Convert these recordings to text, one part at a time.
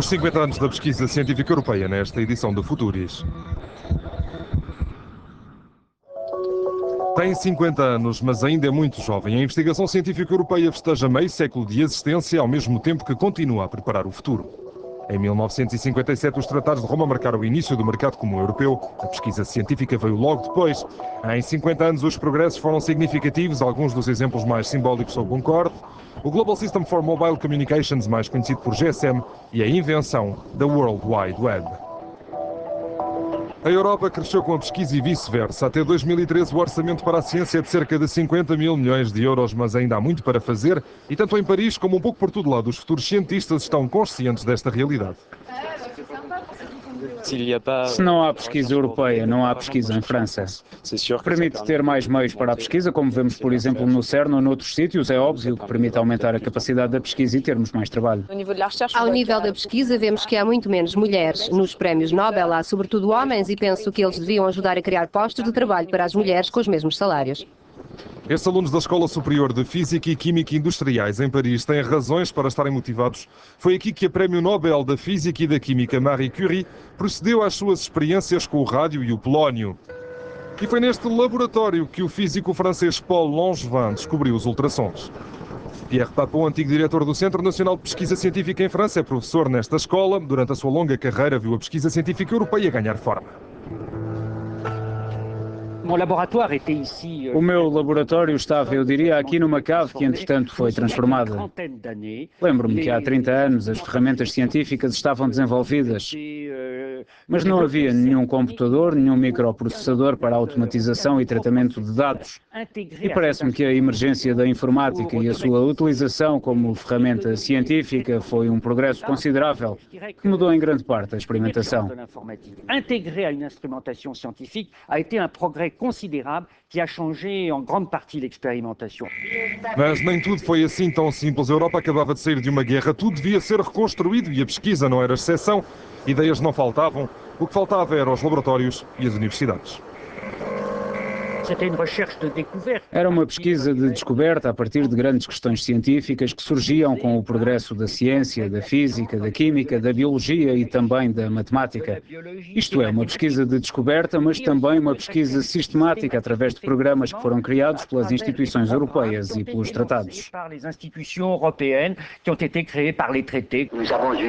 Os 50 anos da pesquisa científica europeia nesta edição do Futuris. Tem 50 anos, mas ainda é muito jovem. A investigação científica europeia festeja meio século de existência, ao mesmo tempo que continua a preparar o futuro. Em 1957, os Tratados de Roma marcaram o início do mercado comum europeu. A pesquisa científica veio logo depois. Em 50 anos, os progressos foram significativos. Alguns dos exemplos mais simbólicos são o Concorde, o Global System for Mobile Communications, mais conhecido por GSM, e a invenção da World Wide Web. A Europa cresceu com a pesquisa e vice-versa. Até 2013, o orçamento para a ciência é de cerca de 50 mil milhões de euros, mas ainda há muito para fazer. E tanto em Paris como um pouco por todo lado, os futuros cientistas estão conscientes desta realidade. Se não há pesquisa europeia, não há pesquisa em França. Permite ter mais meios para a pesquisa, como vemos, por exemplo, no CERN ou noutros sítios, é óbvio que permite aumentar a capacidade da pesquisa e termos mais trabalho. Ao nível da pesquisa, vemos que há muito menos mulheres. Nos prémios Nobel há sobretudo homens e penso que eles deviam ajudar a criar postos de trabalho para as mulheres com os mesmos salários. Estes alunos da Escola Superior de Física e Química Industriais em Paris têm razões para estarem motivados. Foi aqui que a Prémio Nobel da Física e da Química Marie Curie procedeu às suas experiências com o rádio e o polónio. E foi neste laboratório que o físico francês Paul Langevin descobriu os ultrassons. Pierre Papon, antigo diretor do Centro Nacional de Pesquisa Científica em França, é professor nesta escola. Durante a sua longa carreira, viu a pesquisa científica europeia ganhar forma. O meu laboratório estava, eu diria, aqui numa cave que, entretanto, foi transformada. Lembro-me que há 30 anos as ferramentas científicas estavam desenvolvidas, mas não havia nenhum computador, nenhum microprocessador para automatização e tratamento de dados. E parece-me que a emergência da informática e a sua utilização como ferramenta científica foi um progresso considerável que mudou em grande parte a experimentação. Considérable que a changé en grande partie l'expérimentation. Mas nem tudo foi assim tão simples. A Europa acabava de sair de uma guerra, tudo devia ser reconstruído e a pesquisa não era exceção. Ideias não faltavam, o que faltava eram os laboratórios e as universidades. Era uma pesquisa de descoberta a partir de grandes questões científicas que surgiam com o progresso da ciência, da física, da química, da biologia e também da matemática. Isto é, uma pesquisa de descoberta, mas também uma pesquisa sistemática através de programas que foram criados pelas instituições europeias e pelos tratados.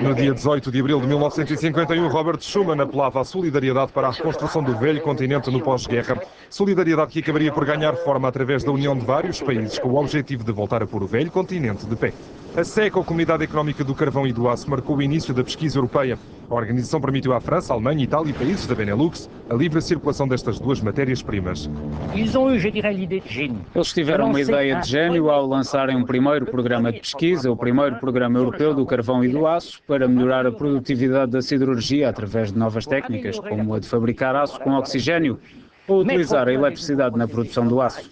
No dia 18 de abril de 1951, Robert Schuman apelava à solidariedade para a reconstrução do velho continente no pós-guerra. Solidariedade que acabaria por ganhar forma através da união de vários países com o objetivo de voltar a pôr o velho continente de pé. A SECA, a Comunidade Económica do Carvão e do Aço, marcou o início da pesquisa europeia. A organização permitiu à França, Alemanha, Itália e países da Benelux a livre circulação destas duas matérias-primas. Eles tiveram uma ideia de gênio ao lançarem um primeiro programa de pesquisa, o primeiro programa europeu do carvão e do aço, para melhorar a produtividade da siderurgia através de novas técnicas, como a de fabricar aço com oxigênio, ou utilizar a eletricidade na produção do aço.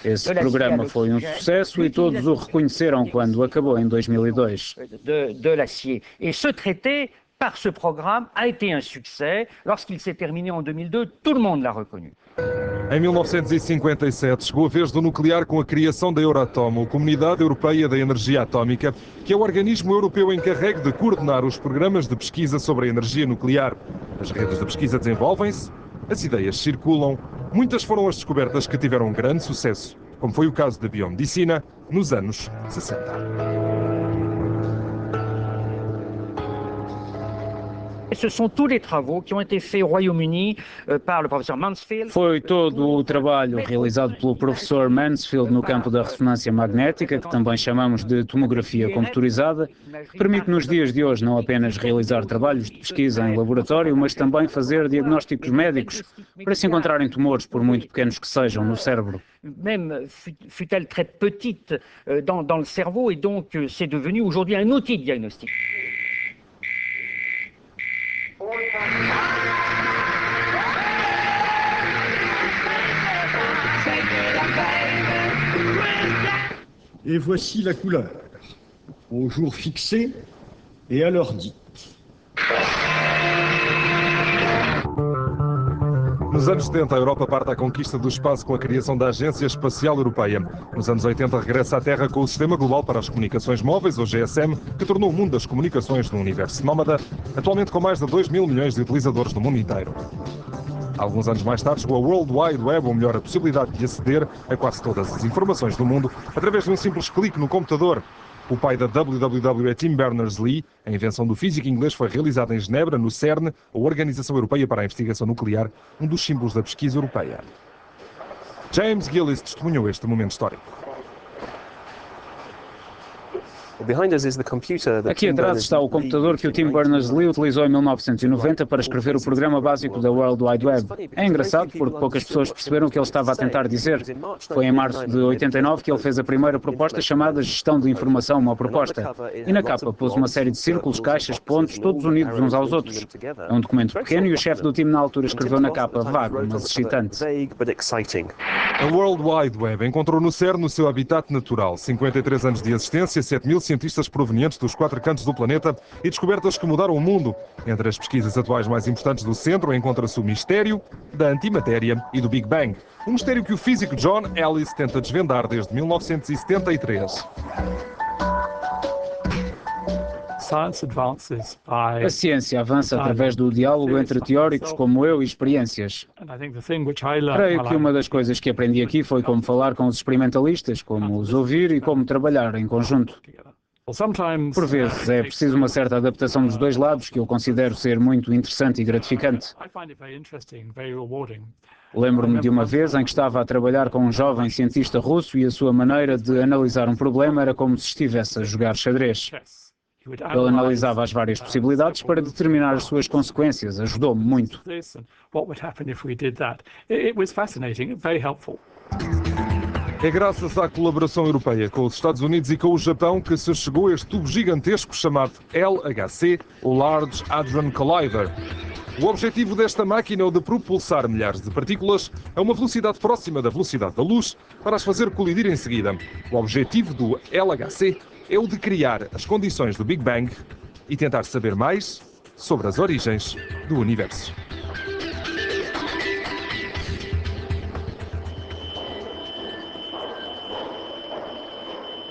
Esse programa foi um sucesso e todos o reconheceram quando acabou em 2002. Par ce programme a été un succès. Lorsqu'il s'est terminé en 2002, tout le monde l'a reconnu. Em 1957, chegou a vez do nuclear com a criação da Euratom, a Comunidade Europeia da Energia Atómica, que é o organismo europeu encarregue de coordenar os programas de pesquisa sobre a energia nuclear. As redes de pesquisa desenvolvem-se, as ideias circulam. Muitas foram as descobertas que tiveram um grande sucesso, como foi o caso da biomedicina nos anos 60. Foi todo o trabalho realizado pelo professor Mansfield no campo da ressonância magnética, que também chamamos de tomografia computurizada, que permite nos dias de hoje não apenas realizar trabalhos de pesquisa em laboratório, mas também fazer diagnósticos médicos para se encontrarem tumores, por muito pequenos que sejam, no cérebro. Même fut-elle très petite dans le cerveau, et donc c'est devenu aujourd'hui un outil de diagnostic. Et voici la couleur, au jour fixé et à l'heure dite. Nos anos 70, a Europa parte à conquista do espaço com a criação da Agência Espacial Europeia. Nos anos 80, regressa à Terra com o Sistema Global para as Comunicações Móveis, ou GSM, que tornou o mundo das comunicações num universo nómada, atualmente com mais de 2 mil milhões de utilizadores no mundo inteiro. Alguns anos mais tarde, chegou a World Wide Web, ou melhor, a possibilidade de aceder a quase todas as informações do mundo através de um simples clique no computador. O pai da WWW é Tim Berners-Lee. A invenção do físico inglês foi realizada em Genebra, no CERN, a Organização Europeia para a Investigação Nuclear, um dos símbolos da pesquisa europeia. James Gillis testemunhou este momento histórico. Aqui atrás está o computador que o Tim Berners-Lee utilizou em 1990 para escrever o programa básico da World Wide Web. É engraçado porque poucas pessoas perceberam o que ele estava a tentar dizer. Foi em março de 89 que ele fez a primeira proposta chamada Gestão de Informação, uma proposta. E na capa pôs uma série de círculos, caixas, pontos, todos unidos uns aos outros. É um documento pequeno e o chefe do time na altura escreveu na capa, vago, mas excitante. A World Wide Web encontrou no CERN o seu habitat natural. 53 anos de existência, 7 mil cientistas provenientes dos 4 cantos do planeta e descobertas que mudaram o mundo. Entre as pesquisas atuais mais importantes do centro encontra-se o mistério da antimatéria e do Big Bang. Um mistério que o físico John Ellis tenta desvendar desde 1973. A ciência avança através do diálogo entre teóricos como eu e experiências. Creio que uma das coisas que aprendi aqui foi como falar com os experimentalistas, como os ouvir e como trabalhar em conjunto. Por vezes é preciso uma certa adaptação dos dois lados que eu considero ser muito interessante e gratificante. Lembro-me de uma vez em que estava a trabalhar com um jovem cientista russo e a sua maneira de analisar um problema era como se estivesse a jogar xadrez. Ele analisava as várias possibilidades para determinar as suas consequências. Ajudou-me muito. É graças à colaboração europeia com os Estados Unidos e com o Japão que se chegou a este tubo gigantesco chamado LHC, o Large Hadron Collider. O objetivo desta máquina é o de propulsar milhares de partículas a uma velocidade próxima da velocidade da luz para as fazer colidir em seguida. O objetivo do LHC é o de criar as condições do Big Bang e tentar saber mais sobre as origens do universo.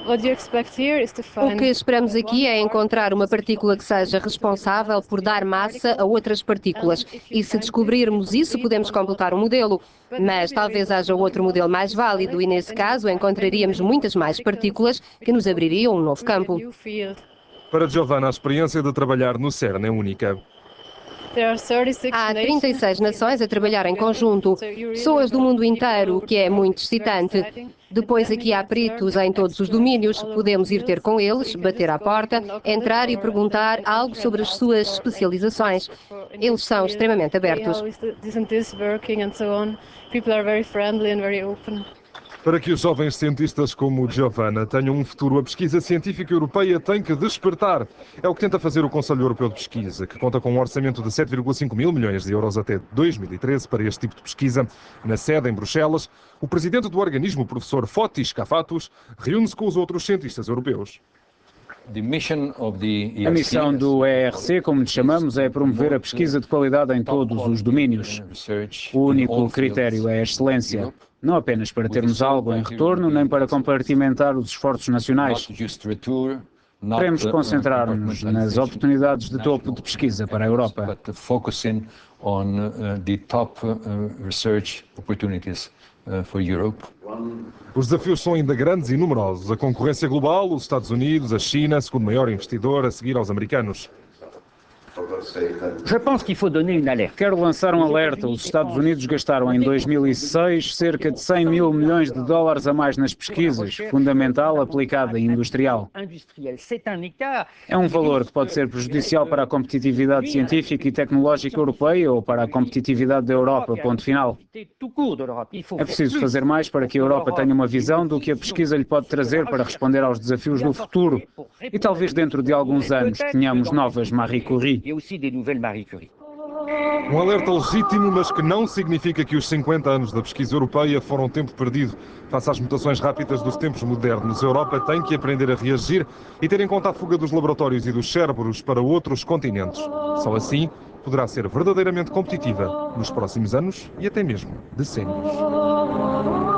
O que esperamos aqui é encontrar uma partícula que seja responsável por dar massa a outras partículas. E se descobrirmos isso, podemos completar o modelo. Mas talvez haja outro modelo mais válido e, nesse caso, encontraríamos muitas mais partículas que nos abririam um novo campo. Para Giovanna, a experiência de trabalhar no CERN é única. Há 36 nações a trabalhar em conjunto, pessoas do mundo inteiro, o que é muito excitante. Depois aqui há peritos em todos os domínios, podemos ir ter com eles, bater à porta, entrar e perguntar algo sobre as suas especializações. Eles são extremamente abertos. Para que os jovens cientistas como Giovanna tenham um futuro, a pesquisa científica europeia tem que despertar. É o que tenta fazer o Conselho Europeu de Pesquisa, que conta com um orçamento de 7,5 mil milhões de euros até 2013 para este tipo de pesquisa. Na sede, em Bruxelas, o presidente do organismo, o professor Fotis Kafatos, reúne-se com os outros cientistas europeus. A missão do ERC, como lhe chamamos, é promover a pesquisa de qualidade em todos os domínios. O único critério é a excelência, não apenas para termos algo em retorno, nem para compartimentar os esforços nacionais. Queremos concentrar-nos nas oportunidades de topo de pesquisa para a Europa. Os desafios são ainda grandes e numerosos. A concorrência global, os Estados Unidos, a China, segundo maior investidor, a seguir aos americanos. Quero lançar um alerta. Os Estados Unidos gastaram em 2006 cerca de 100 mil milhões de dólares a mais nas pesquisas, fundamental, aplicada e industrial. É um valor que pode ser prejudicial para a competitividade científica e tecnológica europeia ou para a competitividade da Europa, ponto final. É preciso fazer mais para que a Europa tenha uma visão do que a pesquisa lhe pode trazer para responder aos desafios do futuro. E talvez dentro de alguns anos tenhamos novas Marie Curie. Um alerta legítimo, mas que não significa que os 50 anos da pesquisa europeia foram tempo perdido. Face às mutações rápidas dos tempos modernos, a Europa tem que aprender a reagir e ter em conta a fuga dos laboratórios e dos cérebros para outros continentes. Só assim poderá ser verdadeiramente competitiva nos próximos anos e até mesmo decênios.